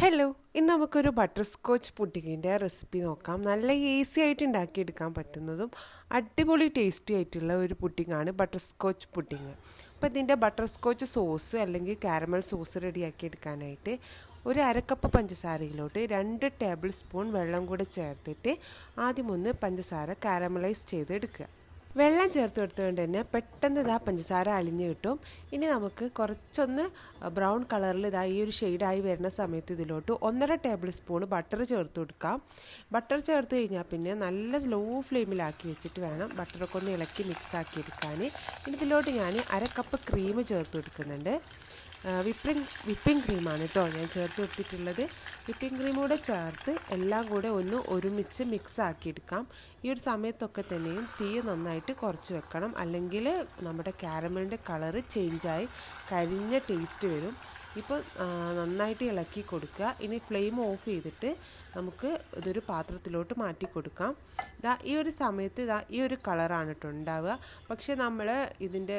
Hello, ഇന്ന് നമുക്കൊരു butter scotch പുഡിങ്ങിൻ്റെ recipe നോക്കാം. നല്ല ഈസി ആയിട്ട് ഉണ്ടാക്കിയെടുക്കാൻ പറ്റുന്നതും അടിപൊളി ടേസ്റ്റി ആയിട്ടുള്ള ഒരു പുഡിങ്ങാണ് ബട്ടർ സ്കോച്ച് പുഡിങ്. അപ്പോൾ ഇതിൻ്റെ ബട്ടർ സ്കോച്ച് സോസ് അല്ലെങ്കിൽ കാരമൽ സോസ് റെഡിയാക്കി എടുക്കാനായിട്ട് ഒരു അരക്കപ്പ് പഞ്ചസാരയിലോട്ട് 2 ടേബിൾ സ്പൂൺ വെള്ളം കൂടെ ചേർത്തിട്ട് ആദ്യം ഒന്ന് പഞ്ചസാര കാരമലൈസ് ചെയ്ത് എടുക്കുക. വെള്ളം ചേർത്ത് കൊടുത്തുകൊണ്ട് തന്നെ പെട്ടെന്ന് ഇതാ പഞ്ചസാര അലിഞ്ഞ് കിട്ടും. ഇനി നമുക്ക് കുറച്ചൊന്ന് ബ്രൗൺ കളറിൽ ഇതാ ഈ ഒരു ഷെയ്ഡായി വരുന്ന സമയത്ത് ഇതിലോട്ട് 1.5 ടേബിൾ സ്പൂൺ ബട്ടർ ചേർത്ത് കൊടുക്കാം. ബട്ടർ ചേർത്ത് കഴിഞ്ഞാൽ പിന്നെ നല്ല സ്ലോ ഫ്ലെയിമിലാക്കി വെച്ചിട്ട് വേണം ബട്ടറൊക്കെ ഒന്ന് ഇളക്കി മിക്സ് ആക്കി എടുക്കാൻ. ഇനി ഇതിലോട്ട് ഞാൻ അര കപ്പ് ക്രീം ചേർത്ത് കൊടുക്കുന്നുണ്ട്. വിപ്പിംഗ് ക്രീമാണ് കേട്ടോ ഞാൻ ചേർത്ത് കൊടുത്തിട്ടുള്ളത്. വിപ്പിംഗ് ക്രീം കൂടെ ചേർത്ത് എല്ലാം കൂടെ ഒന്ന് ഒരുമിച്ച് മിക്സ് ആക്കിയെടുക്കാം. ഈ ഒരു സമയത്തൊക്കെ തന്നെയും തീ നന്നായിട്ട് കുറച്ച് വെക്കണം, അല്ലെങ്കിൽ നമ്മുടെ കാരമലിൻ്റെ കളറ് ചേഞ്ചായി കരിഞ്ഞ ടേസ്റ്റ് വരും. ഇപ്പോൾ നന്നായിട്ട് ഇളക്കി കൊടുക്കുക. ഇനി ഫ്ലെയിം ഓഫ് ചെയ്തിട്ട് നമുക്ക് ഇതൊരു പാത്രത്തിലോട്ട് മാറ്റി കൊടുക്കാം. ഈ ഒരു സമയത്ത് ഈ ഒരു കളറാണ് കേട്ടോ ഉണ്ടാവുക. പക്ഷേ നമ്മൾ ഇതിൻ്റെ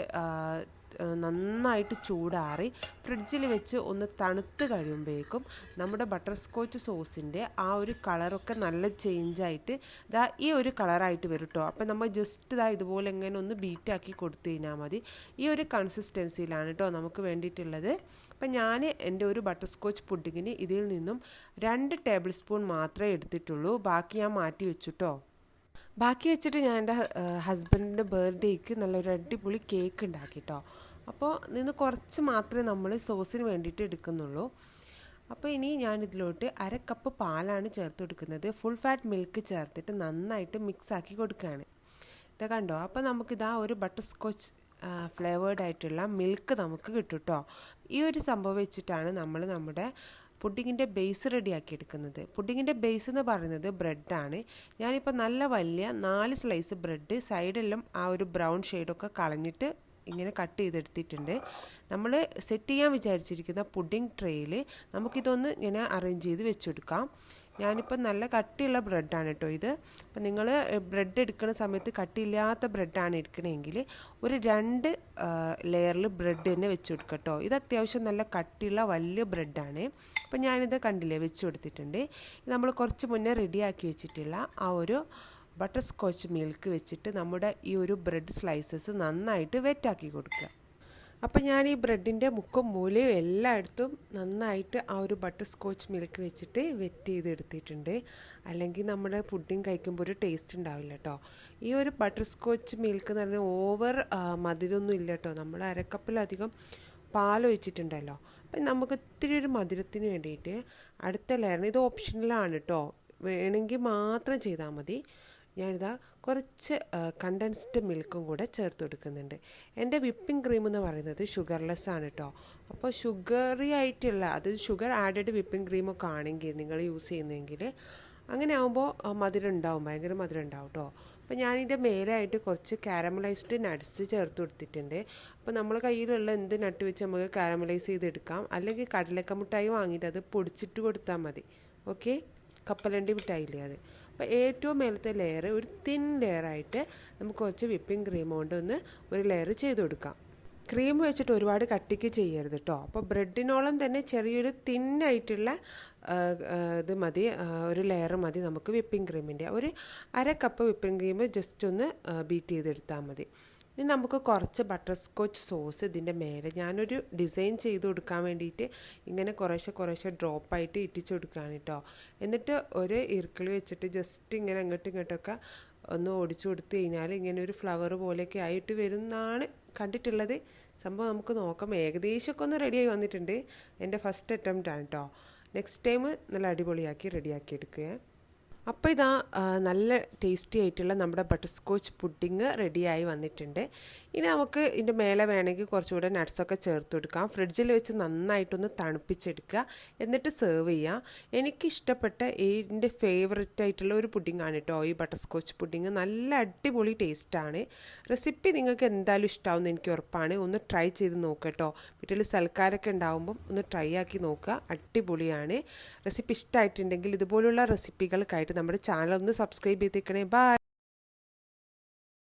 നന്നായിട്ട് ചൂടാറി ഫ്രിഡ്ജിൽ വെച്ച് ഒന്ന് തണുത്ത് കഴിയുമ്പോഴേക്കും നമ്മുടെ ബട്ടർ സ്കോച്ച് സോസിൻ്റെ ആ ഒരു കളറൊക്കെ നല്ല ചേഞ്ചായിട്ട് ഈ ഒരു കളറായിട്ട് വരും കേട്ടോ. അപ്പം നമ്മൾ ജസ്റ്റ് ഇതുപോലെ ഇങ്ങനെ ഒന്ന് ബീറ്റാക്കി കൊടുത്തു കഴിഞ്ഞാൽ മതി. ഈ ഒരു കൺസിസ്റ്റൻസിയിലാണ് കേട്ടോ നമുക്ക് വേണ്ടിയിട്ടുള്ളത്. അപ്പം ഞാൻ എൻ്റെ ഒരു ബട്ടർ സ്കോച്ച് പുഡിങ്ങിന് ഇതിൽ നിന്നും 2 ടേബിൾ സ്പൂൺ മാത്രമേ എടുത്തിട്ടുള്ളൂ. ബാക്കി ഞാൻ മാറ്റി വെച്ചു കേട്ടോ. ബാക്കി വെച്ചിട്ട് ഞാൻ എൻ്റെ ഹസ്ബൻഡിൻ്റെ ബർത്ത്ഡേക്ക് നല്ലൊരു അടിപൊളി കേക്ക് ഉണ്ടാക്കി കേട്ടോ. അപ്പോൾ നിന്ന് കുറച്ച് മാത്രമേ നമ്മൾ സോസിന് വേണ്ടിയിട്ട് എടുക്കുന്നുള്ളൂ. അപ്പോൾ ഇനി ഞാനിതിലോട്ട് അര കപ്പ് പാലാണ് ചേർത്ത് കൊടുക്കുന്നത്. ഫുൾ ഫാറ്റ് മിൽക്ക് ചേർത്തിട്ട് നന്നായിട്ട് മിക്സ് ആക്കി കൊടുക്കുകയാണ്. ഇത് കണ്ടോ, അപ്പോൾ നമുക്കിതാ ഒരു ബട്ടർ സ്കോച്ച് ഫ്ലേവേർഡ് ആയിട്ടുള്ള മിൽക്ക് നമുക്ക് കിട്ടും കേട്ടോ. ഈ ഒരു സംഭവം വെച്ചിട്ടാണ് നമ്മൾ നമ്മുടെ പുഡിങ്ങിൻ്റെ ബേസ് റെഡിയാക്കി എടുക്കുന്നത്. പുഡിങ്ങിൻ്റെ ബേസ് എന്ന് പറയുന്നത് ബ്രെഡാണ്. ഞാനിപ്പോൾ നല്ല വലിയ 4 സ്ലൈസ് ബ്രെഡ് സൈഡെല്ലാം ആ ഒരു ബ്രൗൺ ഷെയ്ഡൊക്കെ കളഞ്ഞിട്ട് ഇങ്ങനെ കട്ട് ചെയ്തെടുത്തിട്ടുണ്ട്. നമ്മൾ സെറ്റ് ചെയ്യാൻ വിചാരിച്ചിരിക്കുന്ന പുഡിംഗ് ട്രേയിൽ നമുക്കിതൊന്ന് ഇങ്ങനെ അറേഞ്ച് ചെയ്ത് വെച്ചെടുക്കാം. ഞാനിപ്പോൾ നല്ല കട്ടിയുള്ള ബ്രെഡാണ് കേട്ടോ ഇത്. അപ്പം നിങ്ങൾ ബ്രെഡ് എടുക്കുന്ന സമയത്ത് കട്ടിയില്ലാത്ത ബ്രെഡാണ് എടുക്കണമെങ്കിൽ ഒരു 2 ലെയറിൽ ബ്രെഡ് തന്നെ വെച്ച് കൊടുക്കുക കേട്ടോ. ഇത് അത്യാവശ്യം നല്ല കട്ടിയുള്ള വലിയ ബ്രെഡാണ്. അപ്പം ഞാനിത് കണ്ടില്ലേ വെച്ച് കൊടുത്തിട്ടുണ്ട്. നമ്മൾ കുറച്ച് മുന്നേ റെഡിയാക്കി വെച്ചിട്ടുള്ള ആ ഒരു ബട്ടർ സ്കോച്ച് മിൽക്ക് വെച്ചിട്ട് നമ്മുടെ ഈ ഒരു ബ്രെഡ് സ്ലൈസസ് നന്നായിട്ട് വെറ്റാക്കി കൊടുക്കുക. അപ്പം ഞാൻ ഈ ബ്രെഡിൻ്റെ മുക്കും മൂലയും എല്ലായിടത്തും നന്നായിട്ട് ആ ഒരു ബട്ടർ സ്കോച്ച് മിൽക്ക് വെച്ചിട്ട് വെറ്റ് ചെയ്തെടുത്തിട്ടുണ്ട്. അല്ലെങ്കിൽ നമ്മുടെ പുഡിങ് കഴിക്കുമ്പോൾ ഒരു ടേസ്റ്റ് ഉണ്ടാവില്ല കേട്ടോ. ഈ ഒരു ബട്ടർ സ്കോച്ച് മിൽക്ക് എന്ന് പറഞ്ഞാൽ ഓവർ മധുരമൊന്നും ഇല്ല കേട്ടോ. നമ്മൾ അരക്കപ്പിലധികം പാലൊഴിച്ചിട്ടുണ്ടല്ലോ. അപ്പം നമുക്ക് ഇത്തിരി ഒരു മധുരത്തിന് വേണ്ടിയിട്ട് അടുത്ത ലെയറിന് ഇത് ഓപ്ഷണലാണ് കേട്ടോ, വേണമെങ്കിൽ മാത്രം ചെയ്താൽ മതി. ഞാനിതാ കുറച്ച് കണ്ടൻസ്ഡ് മിൽക്കും കൂടെ ചേർത്ത് കൊടുക്കുന്നുണ്ട്. എൻ്റെ വിപ്പിംഗ് ക്രീം എന്ന് പറയുന്നത് ഷുഗർലെസ് ആണ് കേട്ടോ. അപ്പോൾ ഷുഗറി ആയിട്ടുള്ള, അത് ഷുഗർ ആഡഡ് വിപ്പിംഗ് ക്രീമൊക്കെ ആണെങ്കിൽ നിങ്ങൾ യൂസ് ചെയ്യുന്നതെങ്കിൽ അങ്ങനെ ആകുമ്പോൾ മധുരം ഉണ്ടാവും, ഭയങ്കര മധുരം ഉണ്ടാവും കേട്ടോ. അപ്പോൾ ഞാനിതിൻ്റെ മേലായിട്ട് കുറച്ച് കാരമലൈസ്ഡ് നട്ട്സ് ചേർത്ത് കൊടുത്തിട്ടുണ്ട്. അപ്പോൾ നമ്മൾ കയ്യിലുള്ള എന്ത് നട്ട് വെച്ച് നമുക്ക് കാരമലൈസ് ചെയ്തെടുക്കാം, അല്ലെങ്കിൽ കടലക്ക മിഠായി വാങ്ങിയിട്ട് അത് പൊടിച്ചിട്ട് കൊടുത്താൽ മതി. ഓക്കെ, കപ്പലണ്ടി മിഠായില്ലേ അത്. അപ്പോൾ ഏറ്റവും മേലത്തെ ലെയർ ഒരു തിൻ ലെയറായിട്ട് നമുക്ക് കുറച്ച് വിപ്പിംഗ് ക്രീം കൊണ്ട് ഒരു ലെയർ ചെയ്ത് കൊടുക്കാം. ക്രീം വെച്ചിട്ട് ഒരുപാട് കട്ടിക്ക് ചെയ്യരുത് കേട്ടോ. അപ്പോൾ ബ്രെഡിനോളം തന്നെ ചെറിയൊരു തിന്നായിട്ടുള്ള ഇത് മതി, ഒരു ലെയർ മതി നമുക്ക് വിപ്പിംഗ് ക്രീമിൻ്റെ. ഒരു അര കപ്പ് വിപ്പിംഗ് ക്രീം ജസ്റ്റ് ഒന്ന് ബീറ്റ് ചെയ്തെടുത്താൽ മതി. ഇനി നമുക്ക് കുറച്ച് ബട്ടർ സ്കോച്ച് സോസ് ഇതിൻ്റെ മേലെ ഞാനൊരു ഡിസൈൻ ചെയ്ത് കൊടുക്കാൻ വേണ്ടിയിട്ട് ഇങ്ങനെ കുറേശ്ശെ ഡ്രോപ്പായിട്ട് ഇട്ടിച്ച് കൊടുക്കുകയാണ് കേട്ടോ. എന്നിട്ട് ഒരു ഇറുക്കിൾ വെച്ചിട്ട് ജസ്റ്റ് ഇങ്ങനെ അങ്ങോട്ടും ഇങ്ങോട്ടൊക്കെ ഒന്ന് ഓടിച്ചു കൊടുത്തു കഴിഞ്ഞാൽ ഇങ്ങനെ ഒരു ഫ്ലവർ പോലെയൊക്കെ ആയിട്ട് വരുന്നതാണ് കണ്ടിട്ടുള്ളത്. സംഭവം നമുക്ക് നോക്കാം. ഏകദേശമൊക്കെ ഒന്ന് റെഡിയായി വന്നിട്ടുണ്ട്. എൻ്റെ ഫസ്റ്റ് അറ്റംപ്റ്റാണ് കേട്ടോ. നെക്സ്റ്റ് ടൈം നല്ല അടിപൊളിയാക്കി റെഡിയാക്കി എടുക്കുക. അപ്പോൾ ഇതാ നല്ല ടേസ്റ്റി ആയിട്ടുള്ള നമ്മുടെ ബട്ടർ സ്കോച്ച് പുഡിങ് റെഡിയായി വന്നിട്ടുണ്ട്. ഇനി നമുക്ക് ഇതിൻ്റെ മേലെ വേണമെങ്കിൽ കുറച്ചുകൂടെ നട്ട്സൊക്കെ ചേർത്ത് കൊടുക്കാം. ഫ്രിഡ്ജിൽ വെച്ച് നന്നായിട്ടൊന്ന് തണുപ്പിച്ചെടുക്കുക, എന്നിട്ട് സെർവ് ചെയ്യുക. എനിക്കിഷ്ടപ്പെട്ട എൻ്റെ ഫേവററ്റ് ആയിട്ടുള്ള ഒരു പുഡിങ്ങാണ് കേട്ടോ ഈ ബട്ടർ സ്കോച്ച് പുഡിങ്. നല്ല അടിപൊളി ടേസ്റ്റാണ്. റെസിപ്പി നിങ്ങൾക്ക് എന്തായാലും ഇഷ്ടമാവുമെന്ന് എനിക്ക് ഉറപ്പാണ്. ഒന്ന് ട്രൈ ചെയ്ത് നോക്കുക കേട്ടോ. വീട്ടിൽ സൽക്കാരൊക്കെ ഉണ്ടാകുമ്പം ഒന്ന് ട്രൈ ആക്കി നോക്കുക, അടിപൊളിയാണ്. റെസിപ്പി ഇഷ്ടമായിട്ടുണ്ടെങ്കിൽ ഇതുപോലുള്ള റെസിപ്പികൾക്കായിട്ട് നമ്മുടെ ചാനൽ ഒന്ന് സബ്സ്ക്രൈബ് ചെയ്തേക്കണേ. ബൈ.